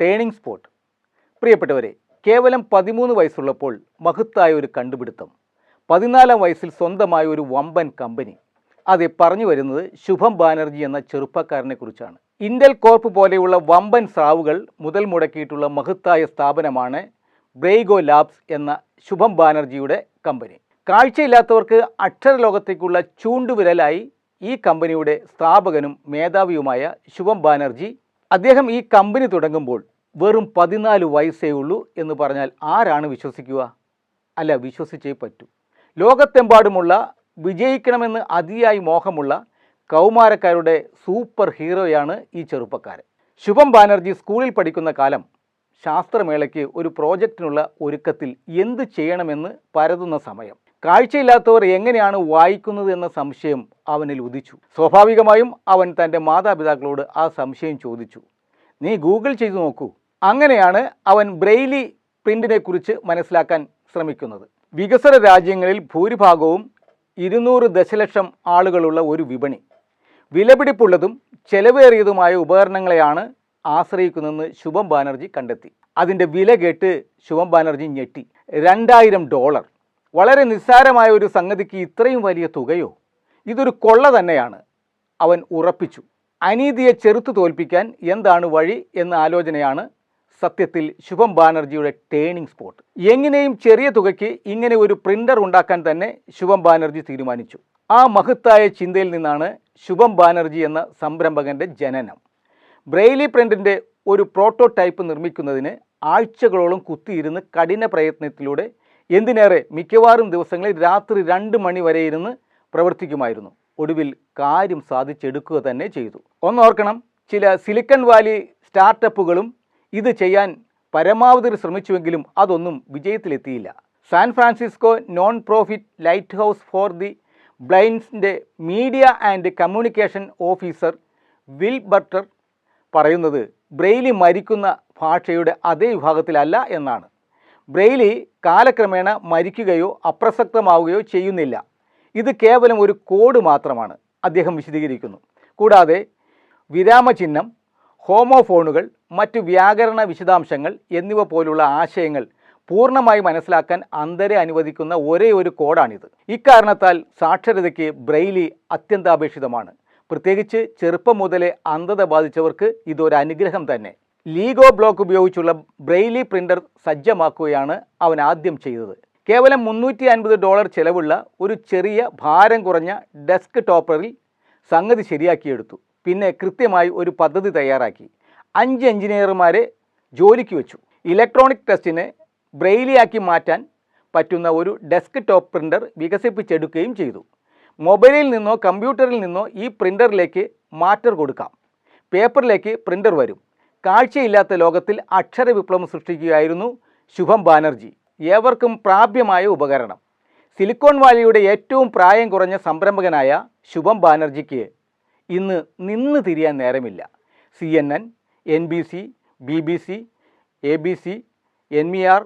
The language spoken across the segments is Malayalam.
Turning spot. പ്രിയപ്പെട്ടവരെ, കേവലം 13 വയസ്സുള്ളപ്പോൾ മഹത്തായ ഒരു കണ്ടുപിടുത്തം, 14-ാം വയസ്സിൽ സ്വന്തമായ ഒരു വമ്പൻ കമ്പനി. അതെ, പറഞ്ഞു വരുന്നത് ശുഭം ബാനർജി എന്ന ചെറുപ്പക്കാരനെ കുറിച്ചാണ്. ഇന്റൽ കോർപ്പ് പോലെയുള്ള വമ്പൻ സ്രാവുകൾ മുതൽ മുടക്കിയിട്ടുള്ള മഹത്തായ സ്ഥാപനമാണ് ബ്രെയ്ഗോ ലാബ്സ് എന്ന ശുഭം ബാനർജിയുടെ കമ്പനി. കാഴ്ചയില്ലാത്തവർക്ക് അക്ഷരലോകത്തേക്കുള്ള ചൂണ്ടുവിരലായി ഈ കമ്പനിയുടെ സ്ഥാപകനും മേധാവിയുമായ ശുഭം ബാനർജി. അദ്ദേഹം ഈ കമ്പനി തുടങ്ങുമ്പോൾ വെറും 14 വയസ്സേ ഉള്ളൂ എന്ന് പറഞ്ഞാൽ ആരാണ് വിശ്വസിക്കുക? അല്ല, വിശ്വസിച്ചേ പറ്റൂ. ലോകത്തെമ്പാടുമുള്ള വിജയിക്കണമെന്ന് അതിയായി മോഹമുള്ള കൗമാരക്കാരുടെ സൂപ്പർ ഹീറോയാണ് ഈ ചെറുപ്പക്കാരൻ. ശുഭം ബാനർജി സ്കൂളിൽ പഠിക്കുന്ന കാലം ശാസ്ത്രമേളയ്ക്ക് ഒരു പ്രോജക്റ്റിനുള്ള ഒരുക്കത്തിൽ എന്ത് ചെയ്യണമെന്ന് പരതുന്ന സമയം. കാഴ്ചയില്ലാത്തവർ എങ്ങനെയാണ് വായിക്കുന്നത് എന്ന സംശയം അവനിൽ ഉദിച്ചു. സ്വാഭാവികമായും അവൻ തൻ്റെ മാതാപിതാക്കളോട് ആ സംശയം ചോദിച്ചു. നീ ഗൂഗിൾ ചെയ്തു നോക്കൂ. അങ്ങനെയാണ് അവൻ ബ്രെയിലി പ്രിന്റിനെ കുറിച്ച് മനസ്സിലാക്കാൻ ശ്രമിക്കുന്നത്. വികസ്വര രാജ്യങ്ങളിൽ ഭൂരിഭാഗവും 200 ദശലക്ഷം ആളുകളുള്ള ഒരു വിപണി. വിലപിടിപ്പുള്ളതും ചെലവേറിയതുമായ ഉപകരണങ്ങളെയാണ് ആശ്രയിക്കുന്നതെന്ന് ശുഭം ബാനർജി കണ്ടെത്തി. അതിൻ്റെ വില കേട്ട് ശുഭം ബാനർജി ഞെട്ടി. $2000. വളരെ നിസ്സാരമായ ഒരു സംഗതിക്ക് ഇത്രയും വലിയ തുകയോ? ഇതൊരു കൊള്ള തന്നെയാണ്, അവൻ ഉറപ്പിച്ചു. അനീതിയെ ചെറുത്തു തോൽപ്പിക്കാൻ എന്താണ് വഴി എന്ന ആലോചനയാണ് സത്യത്തിൽ ശുഭം ബാനർജിയുടെ ടേണിംഗ് സ്പോട്ട്. എങ്ങനെയും ചെറിയ തുകയ്ക്ക് ഇങ്ങനെ ഒരു പ്രിൻ്റർ ഉണ്ടാക്കാൻ തന്നെ ശുഭം ബാനർജി തീരുമാനിച്ചു. ആ മഹത്തായ ചിന്തയിൽ നിന്നാണ് ശുഭം ബാനർജി എന്ന സംരംഭകൻ്റെ ജനനം. ബ്രെയിലി പ്രിൻ്റിൻ്റെ ഒരു പ്രോട്ടോടൈപ്പ് നിർമ്മിക്കുന്നതിന് ആഴ്ചകളോളം കുത്തിയിരുന്ന് കഠിന പ്രയത്നത്തിലൂടെ, എന്തിനേറെ മിക്കവാറും ദിവസങ്ങളിൽ രാത്രി 2 മണി വരെ ഇരുന്ന് പ്രവർത്തിക്കുമായിരുന്നു. ഒടുവിൽ കാര്യം സാധിച്ചെടുക്കുക തന്നെ ചെയ്തു. ഒന്നോർക്കണം, ചില സിലിക്കൺ വാലി സ്റ്റാർട്ടപ്പുകളും ഇത് ചെയ്യാൻ പരമാവധി ശ്രമിച്ചുവെങ്കിലും അതൊന്നും വിജയത്തിലെത്തിയില്ല. San Francisco non profit light house for the ബ്ലൈൻഡ്സിൻ്റെ media and communication officer Will Butler പറയുന്നത് ബ്രെയിലി മരിക്കുന്ന ഭാഷയുടെ അതേ വിഭാഗത്തിലല്ല എന്നാണ്. ബ്രെയിലി കാലക്രമേണ മരിക്കുകയോ അപ്രസക്തമാവുകയോ ചെയ്യുന്നില്ല. ഇത് കേവലം ഒരു കോഡ് മാത്രമാണ്, അദ്ദേഹം വിശദീകരിക്കുന്നു. കൂടാതെ വിരാമചിഹ്നം, ഹോമോഫോണുകൾ, മറ്റു വ്യാകരണ വിശദാംശങ്ങൾ എന്നിവ പോലുള്ള ആശയങ്ങൾ പൂർണ്ണമായി മനസ്സിലാക്കാൻ അന്ധരെ അനുവദിക്കുന്ന ഒരേ ഒരു കോഡാണിത്. ഇക്കാരണത്താൽ സാക്ഷരതയ്ക്ക് ബ്രെയിലി അത്യന്താപേക്ഷിതമാണ്. പ്രത്യേകിച്ച് ചെറുപ്പം മുതലേ അന്ധത ബാധിച്ചവർക്ക് ഇതൊരു അനുഗ്രഹം തന്നെ. ലീഗോ ബ്ലോക്ക് ഉപയോഗിച്ചുള്ള ബ്രെയിലി പ്രിൻ്റർ സജ്ജമാക്കുകയാണ് അവൻ ആദ്യം ചെയ്തത്. കേവലം $350 ചെലവുള്ള ഒരു ചെറിയ ഭാരം കുറഞ്ഞ ഡെസ്ക് ടോപ്പറിൽ സംഗതി ശരിയാക്കിയെടുത്തു. പിന്നെ കൃത്യമായി ഒരു പദ്ധതി തയ്യാറാക്കി 5 എഞ്ചിനീയർമാരെ ജോലിക്ക് വെച്ചു. ഇലക്ട്രോണിക് ടെസ്റ്റിനെ ബ്രെയിലിയാക്കി മാറ്റാൻ പറ്റുന്ന ഒരു ഡെസ്ക് ടോപ്പ് പ്രിൻ്റർ വികസിപ്പിച്ചെടുക്കുകയും ചെയ്തു. മൊബൈലിൽ നിന്നോ കമ്പ്യൂട്ടറിൽ നിന്നോ ഈ പ്രിൻ്ററിലേക്ക് മാറ്റർ കൊടുക്കാം. പേപ്പറിലേക്ക് പ്രിൻ്റർ വരും. കാഴ്ചയില്ലാത്ത ലോകത്തിൽ അക്ഷര വിപ്ലവം സൃഷ്ടിക്കുകയായിരുന്നു ശുഭം ബാനർജി. ഏവർക്കും പ്രാപ്യമായ ഉപകരണം. സിലിക്കോൺ വാലിയുടെ ഏറ്റവും പ്രായം കുറഞ്ഞ സംരംഭകനായ ശുഭം ബാനർജിക്ക് ഇന്ന് നിന്ന് തിരിയാൻ നേരമില്ല. CNN, NBC, BBC, ABC, NMR,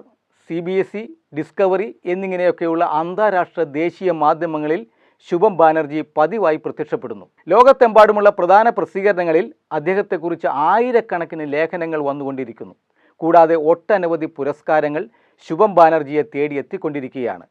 CBSE, Discovery എന്നിങ്ങനെയൊക്കെയുള്ള അന്താരാഷ്ട്ര ദേശീയ മാധ്യമങ്ങളിൽ ശുഭം ബാനർജി പതിവായി പ്രത്യക്ഷപ്പെടുന്നു. ലോകത്തെമ്പാടുമുള്ള പ്രധാന പ്രസിദ്ധീകരണങ്ങളിൽ അദ്ദേഹത്തെക്കുറിച്ച് ആയിരക്കണക്കിന് ലേഖനങ്ങൾ വന്നുകൊണ്ടിരിക്കുന്നു. കൂടാതെ ഒട്ടനവധി പുരസ്കാരങ്ങൾ ശുഭം ബാനർജിയെ തേടി എത്തിക്കൊണ്ടിരിക്കുകയാണ്.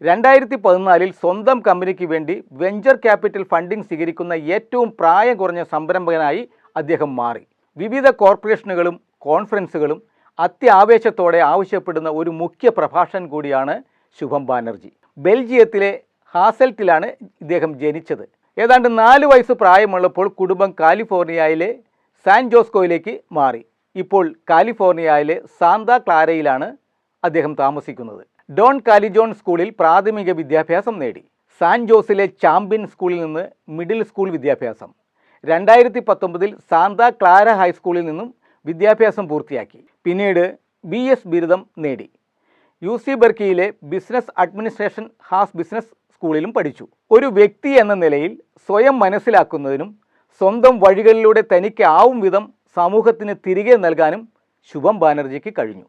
2014 സ്വന്തം കമ്പനിക്ക് വേണ്ടി വെഞ്ചർ ക്യാപിറ്റൽ ഫണ്ടിംഗ് സ്വീകരിക്കുന്ന ഏറ്റവും പ്രായം കുറഞ്ഞ സംരംഭകനായി അദ്ദേഹം മാറി. വിവിധ കോർപ്പറേഷനുകളും കോൺഫറൻസുകളും അത്യാവേശത്തോടെ ആവശ്യപ്പെടുന്ന ഒരു മുഖ്യ പ്രഭാഷകൻ കൂടിയാണ് ശുഭം ബാനർജി. ബെൽജിയത്തിലെ ഹാസൽറ്റിലാണ് ഇദ്ദേഹം ജനിച്ചത്. ഏതാണ്ട് 4 വയസ്സ് പ്രായമുള്ളപ്പോൾ കുടുംബം കാലിഫോർണിയയിലെ സാൻ ജോസ്കോയിലേക്ക് മാറി. ഇപ്പോൾ കാലിഫോർണിയയിലെ സാന്താ ക്ലാരയിലാണ് അദ്ദേഹം താമസിക്കുന്നത്. ഡോൺ കാലിജോൺ സ്കൂളിൽ പ്രാഥമിക വിദ്യാഭ്യാസം നേടി. സാൻ ജോസിലെ ചാമ്പ്യൻ സ്കൂളിൽ നിന്ന് മിഡിൽ സ്കൂൾ വിദ്യാഭ്യാസം. 2019 സാന്താ ക്ലാര ഹൈസ്കൂളിൽ നിന്നും വിദ്യാഭ്യാസം പൂർത്തിയാക്കി. പിന്നീട് BS ബിരുദം നേടി. UC ബെർക്കിയിലെ ബിസിനസ് അഡ്മിനിസ്ട്രേഷൻ ബിസിനസ് സ്കൂളിലും പഠിച്ചു. ഒരു വ്യക്തി എന്ന നിലയിൽ സ്വയം മനസ്സിലാക്കുന്നതിനും സ്വന്തം വഴികളിലൂടെ തനിക്ക് ആവും വിധം സമൂഹത്തിന് തിരികെ നൽകാനും ശുഭം ബാനർജിക്ക് കഴിഞ്ഞു.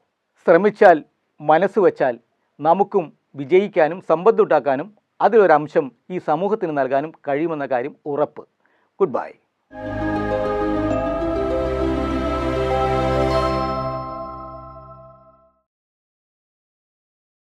ശ്രമിച്ചാൽ, മനസ്സ് വച്ചാൽ നമുക്കും വിജയിക്കാനും സമ്പത്തുണ്ടാക്കാനും അതിലൊരംശം ഈ സമൂഹത്തിന് നൽകാനും കഴിയുമെന്ന കാര്യം ഉറപ്പ്. Good bye.